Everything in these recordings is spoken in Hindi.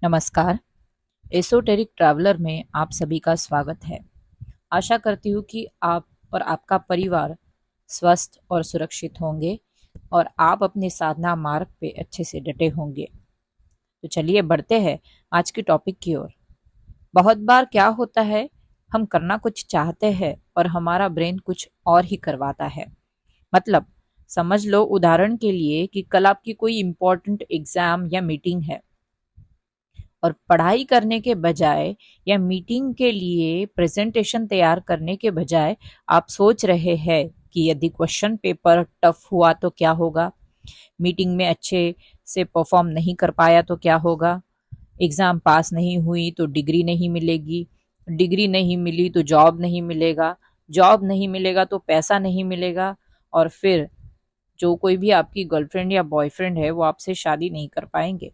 नमस्कार। एसोटेरिक ट्रैवलर में आप सभी का स्वागत है। आशा करती हूँ कि आप और आपका परिवार स्वस्थ और सुरक्षित होंगे और आप अपने साधना मार्ग पे अच्छे से डटे होंगे। तो चलिए बढ़ते हैं आज की टॉपिक की ओर। बहुत बार क्या होता है, हम करना कुछ चाहते हैं और हमारा ब्रेन कुछ और ही करवाता है। मतलब समझ लो उदाहरण के लिए कि कल आपकी कोई इम्पोर्टेंट एग्जाम या मीटिंग है और पढ़ाई करने के बजाय या मीटिंग के लिए प्रेजेंटेशन तैयार करने के बजाय आप सोच रहे हैं कि यदि क्वेश्चन पेपर टफ हुआ तो क्या होगा, मीटिंग में अच्छे से परफॉर्म नहीं कर पाया तो क्या होगा, एग्जाम पास नहीं हुई तो डिग्री नहीं मिलेगी, डिग्री नहीं मिली तो जॉब नहीं मिलेगा, जॉब नहीं मिलेगा तो पैसा नहीं मिलेगा, और फिर जो कोई भी आपकी गर्लफ्रेंड या बॉयफ्रेंड है वो आपसे शादी नहीं कर पाएंगे।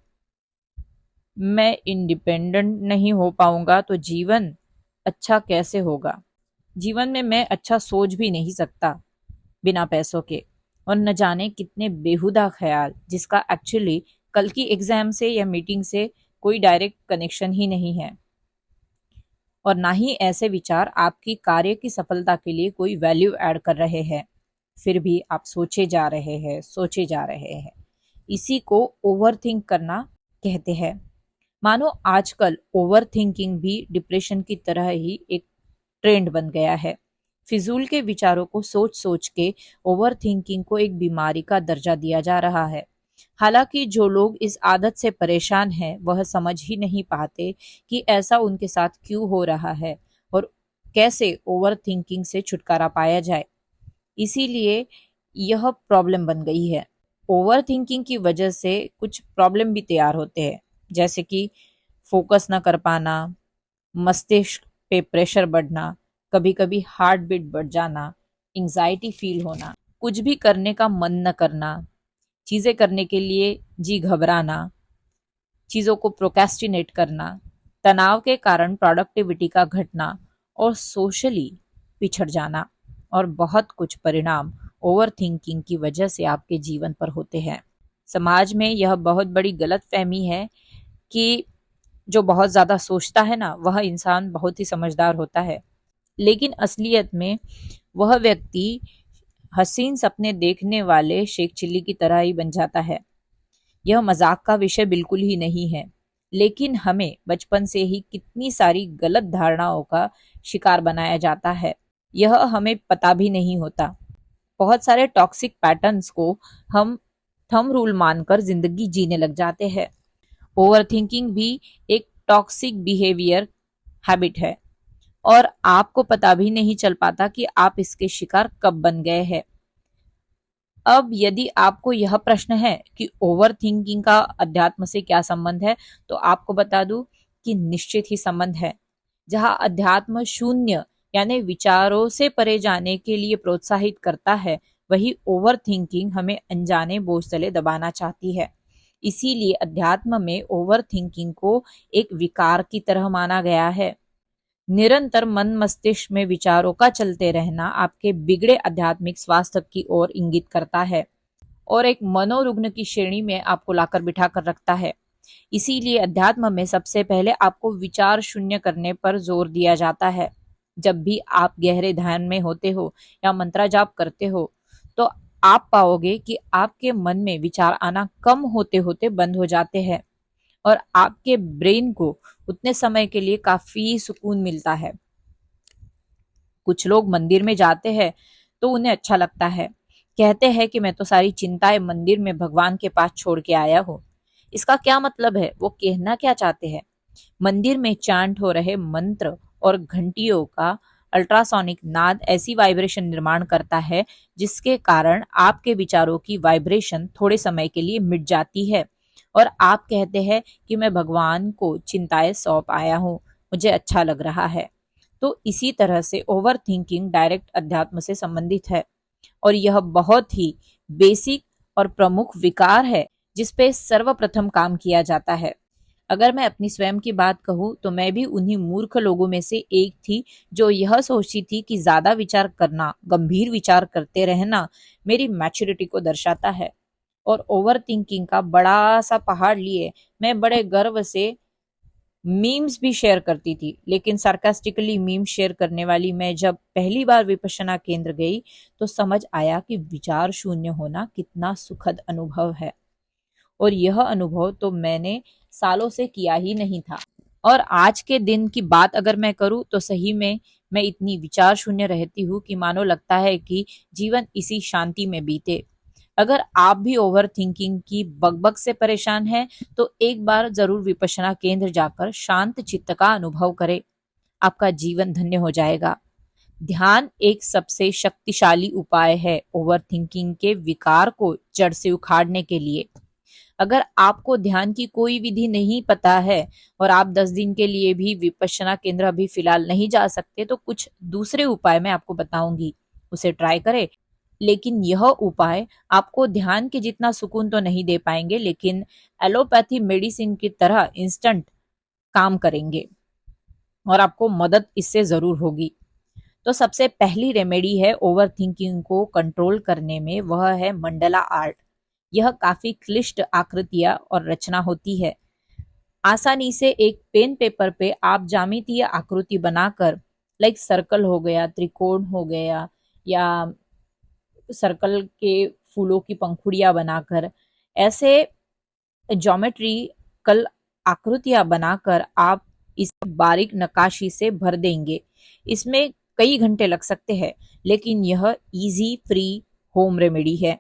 मैं इंडिपेंडेंट नहीं हो पाऊंगा तो जीवन अच्छा कैसे होगा। जीवन में मैं अच्छा सोच भी नहीं सकता बिना पैसों के। और न जाने कितने बेहुदा ख्याल जिसका एक्चुअली कल की एग्जाम से या मीटिंग से कोई डायरेक्ट कनेक्शन ही नहीं है। और ना ही ऐसे विचार आपकी कार्य की सफलता के लिए कोई वैल्यू ऐड कर रहे हैं। फिर भी आप सोचे जा रहे हैं। इसी को ओवर थिंक करना कहते हैं। मानो आजकल ओवर थिंकिंग भी डिप्रेशन की तरह ही एक ट्रेंड बन गया है। फिजूल के विचारों को सोच सोच के ओवर थिंकिंग को एक बीमारी का दर्जा दिया जा रहा है। हालांकि जो लोग इस आदत से परेशान हैं वह समझ ही नहीं पाते कि ऐसा उनके साथ क्यों हो रहा है और कैसे ओवर थिंकिंग से छुटकारा पाया जाए। इसीलिए यह प्रॉब्लम बन गई है। ओवर थिंकिंग की वजह से कुछ प्रॉब्लम भी तैयार होते हैं, जैसे कि फोकस न कर पाना, मस्तिष्क पे प्रेशर बढ़ना, कभी कभी हार्ट बीट बढ़ जाना, एंजाइटी फील होना, कुछ भी करने का मन न करना, चीजें करने के लिए जी घबराना, चीजों को प्रोक्रेस्टिनेट करना, तनाव के कारण प्रोडक्टिविटी का घटना और सोशली पिछड़ जाना, और बहुत कुछ परिणाम ओवर थिंकिंग की वजह से आपके जीवन पर होते हैं। समाज में यह बहुत बड़ी गलत फहमी है कि जो बहुत ज्यादा सोचता है ना वह इंसान बहुत ही समझदार होता है, लेकिन असलियत में वह व्यक्ति हसीन सपने देखने वाले शेख चिल्ली की तरह ही बन जाता है। यह मजाक का विषय बिल्कुल ही नहीं है, लेकिन हमें बचपन से ही कितनी सारी गलत धारणाओं का शिकार बनाया जाता है, यह हमें पता भी नहीं होता। बहुत सारे टॉक्सिक पैटर्न्स को हम थंब रूल मानकर जिंदगी जीने लग जाते हैं। ओवर थिंकिंग भी एक टॉक्सिक बिहेवियर हैबिट है और आपको पता भी नहीं चल पाता कि आप इसके शिकार कब बन गए हैं। अब यदि आपको यह प्रश्न है कि ओवर थिंकिंग का अध्यात्म से क्या संबंध है, तो आपको बता दूं कि निश्चित ही संबंध है। जहां अध्यात्म शून्य यानी विचारों से परे जाने के लिए प्रोत्साहित करता है, वही ओवर थिंकिंग हमें अनजाने बोझ तले दबाना चाहती है। इसीलिए अध्यात्म में ओवर थिंकिंग को एक विकार की तरह माना गया है। निरंतर मन मस्तिष्क में विचारों का चलते रहना आपके बिगड़े आध्यात्मिक स्वास्थ्य की ओर इंगित करता है और एक मनोरुग्ण की श्रेणी में आपको लाकर बिठा कर रखता है। इसीलिए अध्यात्म में सबसे पहले आपको विचार शून्य करने पर जोर दिया जाता है। जब भी आप गहरे ध्यान में होते हो या मंत्र जाप करते हो, तो आप पाओगे कि आपके मन में विचार आना कम होते होते बंद हो जाते हैं और आपके ब्रेन को उतने समय के लिए काफी सुकून मिलता है। कुछ लोग मंदिर में जाते हैं तो उन्हें अच्छा लगता है। कहते हैं कि मैं तो सारी चिंताएं मंदिर में भगवान के पास छोड़ के आया हूँ। इसका क्या मतलब है, वो कहना क्या चाहते हैं? मंदिर में चांट हो रहे मंत्र और घंटियों का अल्ट्रासोनिक नाद ऐसी वाइब्रेशन निर्माण करता है जिसके कारण आपके विचारों की वाइब्रेशन थोड़े समय के लिए मिट जाती है और आप कहते हैं कि मैं भगवान को चिंताएं सौंप आया हूँ, मुझे अच्छा लग रहा है। तो इसी तरह से ओवर थिंकिंग डायरेक्ट अध्यात्म से संबंधित है और यह बहुत ही बेसिक और प्रमुख विकार है जिस पे सर्वप्रथम काम किया जाता है। अगर मैं अपनी स्वयं की बात कहूँ तो मैं भी उन्हीं मूर्ख लोगों में से एक थी जो यह सोचती थी कि ज्यादा विचार करना, गंभीर विचार करते रहना मेरी मैच्योरिटी को दर्शाता है। और ओवर थिंकिंग का बड़ा सा पहाड़ लिए मैं बड़े गर्व से मीम्स भी शेयर करती थी, लेकिन सार्कास्टिकली मीम शेयर करने वाली मैं जब पहली बार विपश्यना केंद्र गई तो समझ आया कि विचार शून्य होना कितना सुखद अनुभव है। और यह अनुभव तो मैंने सालों से किया ही नहीं था। और आज के दिन की बात अगर मैं करूं तो सही में मैं इतनी विचार शून्य रहती हूँ कि मानो लगता है कि जीवन इसी शांति में बीते। अगर आप भी ओवर थिंकिंग की बकबक से परेशान हैं तो एक बार जरूर विपश्यना केंद्र जाकर शांत चित्त का अनुभव करें। आपका जीवन धन्य हो जाएगा। ध्यान एक सबसे शक्तिशाली उपाय है ओवर थिंकिंग के विकार को जड़ से उखाड़ने के लिए। अगर आपको ध्यान की कोई विधि नहीं पता है और आप 10 दिन के लिए भी विपश्यना केंद्र अभी फिलहाल नहीं जा सकते तो कुछ दूसरे उपाय मैं आपको बताऊंगी, उसे ट्राई करें। लेकिन यह उपाय आपको ध्यान के जितना सुकून तो नहीं दे पाएंगे, लेकिन एलोपैथी मेडिसिन की तरह इंस्टेंट काम करेंगे और आपको मदद इससे जरूर होगी। तो सबसे पहली रेमेडी है ओवर थिंकिंग को कंट्रोल करने में, वह है मंडला आर्ट। यह काफी क्लिष्ट आकृतियां और रचना होती है। आसानी से एक पेन पेपर पे आप ज्यामितीय आकृति बनाकर, लाइक सर्कल हो गया, त्रिकोण हो गया, या सर्कल के फूलों की पंखुड़ियां बनाकर, ऐसे ज्योमेट्रिकल आकृतियां बनाकर आप इस बारीक नक्काशी से भर देंगे। इसमें कई घंटे लग सकते हैं, लेकिन यह इजी फ्री होम रेमेडी है।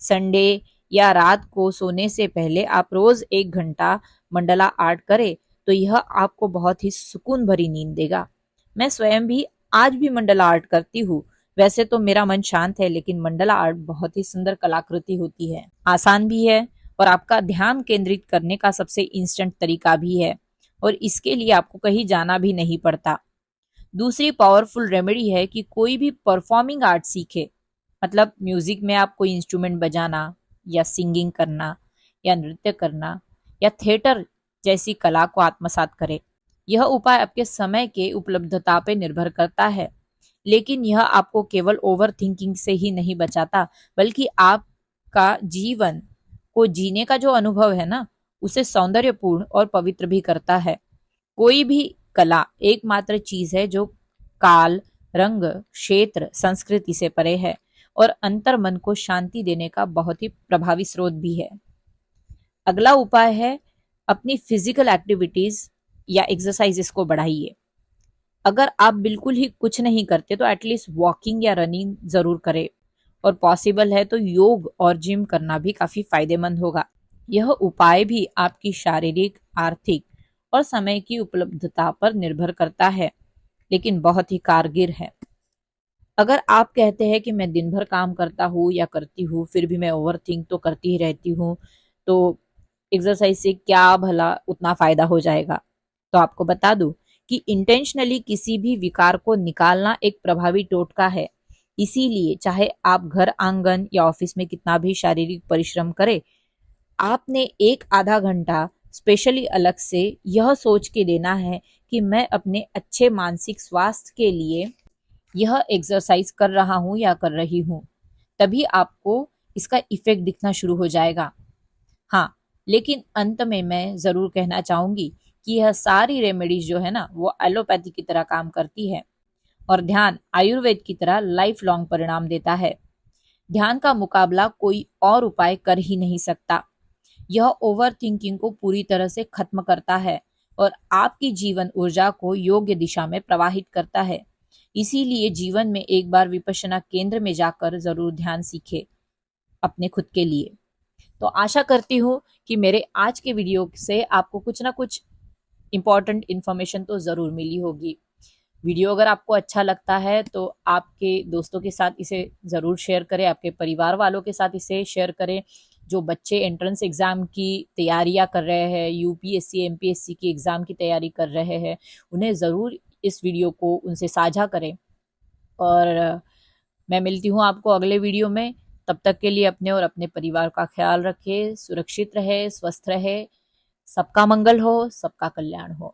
संडे या रात को सोने से पहले आप रोज 1 घंटा मंडला आर्ट करें तो यह आपको बहुत ही सुकून भरी नींद देगा। मैं स्वयं भी आज भी मंडला आर्ट करती हूँ। वैसे तो मेरा मन शांत है, लेकिन मंडला आर्ट बहुत ही सुंदर कलाकृति होती है, आसान भी है और आपका ध्यान केंद्रित करने का सबसे इंस्टेंट तरीका भी है, और इसके लिए आपको कहीं जाना भी नहीं पड़ता। दूसरी पावरफुल रेमेडी है कि कोई भी परफॉर्मिंग आर्ट सीखे, मतलब म्यूजिक में आप कोई इंस्ट्रूमेंट बजाना या सिंगिंग करना या नृत्य करना या थिएटर जैसी कला को आत्मसात करें। यह उपाय आपके समय के उपलब्धता पे निर्भर करता है, लेकिन यह आपको केवल ओवर थिंकिंग से ही नहीं बचाता, बल्कि आपका जीवन को जीने का जो अनुभव है ना, उसे सौंदर्यपूर्ण और पवित्र भी करता है। कोई भी कला एकमात्र चीज है जो काल, रंग, क्षेत्र, संस्कृति से परे है और अंतर मन को शांति देने का बहुत ही प्रभावी स्रोत भी है। अगला उपाय है अपनी फिजिकल एक्टिविटीज या एक्सरसाइजेस को बढ़ाइए। अगर आप बिल्कुल ही कुछ नहीं करते तो एटलीस्ट वॉकिंग या रनिंग जरूर करें, और पॉसिबल है तो योग और जिम करना भी काफी फायदेमंद होगा। यह उपाय भी आपकी शारीरिक, आर्थिक और समय की उपलब्धता पर निर्भर करता है, लेकिन बहुत ही कारगर है। अगर आप कहते हैं कि मैं दिन भर काम करता हूँ या करती हूँ फिर भी मैं ओवर थिंक तो करती ही रहती हूँ, तो एक्सरसाइज से क्या भला उतना फायदा हो जाएगा। तो आपको बता दूं कि इंटेंशनली किसी भी विकार को निकालना एक प्रभावी टोटका है। इसीलिए चाहे आप घर, आंगन या ऑफिस में कितना भी शारीरिक परिश्रम करें, आपने 1 आधा घंटा स्पेशली अलग से यह सोच के देना है कि मैं अपने अच्छे मानसिक स्वास्थ्य के लिए यह एक्सरसाइज कर रहा हूं या कर रही हूं। तभी आपको इसका इफेक्ट दिखना शुरू हो जाएगा। हाँ, लेकिन अंत में मैं जरूर कहना चाहूंगी कि यह सारी रेमेडीज जो है ना, वो एलोपैथी की तरह काम करती है और ध्यान आयुर्वेद की तरह लाइफ लॉन्ग परिणाम देता है। ध्यान का मुकाबला कोई और उपाय कर ही नहीं सकता। यह ओवर थिंकिंग को पूरी तरह से खत्म करता है और आपकी जीवन ऊर्जा को योग्य दिशा में प्रवाहित करता है। इसीलिए जीवन में एक बार विपश्यना केंद्र में जाकर जरूर ध्यान सीखे अपने खुद के लिए। तो आशा करती हूँ कि मेरे आज के वीडियो से आपको कुछ ना कुछ इंपॉर्टेंट इन्फॉर्मेशन तो जरूर मिली होगी। वीडियो अगर आपको अच्छा लगता है तो आपके दोस्तों के साथ इसे जरूर शेयर करें, आपके परिवार वालों के साथ इसे शेयर करें। जो बच्चे एंट्रेंस एग्जाम की तैयारियां कर रहे हैं, यूपीएससी एमपीएससी की एग्जाम की तैयारी कर रहे हैं, उन्हें जरूर इस वीडियो को उनसे साझा करें। और मैं मिलती हूँ आपको अगले वीडियो में। तब तक के लिए अपने और अपने परिवार का ख्याल रखें, सुरक्षित रहे, स्वस्थ रहे। सबका मंगल हो, सबका कल्याण हो।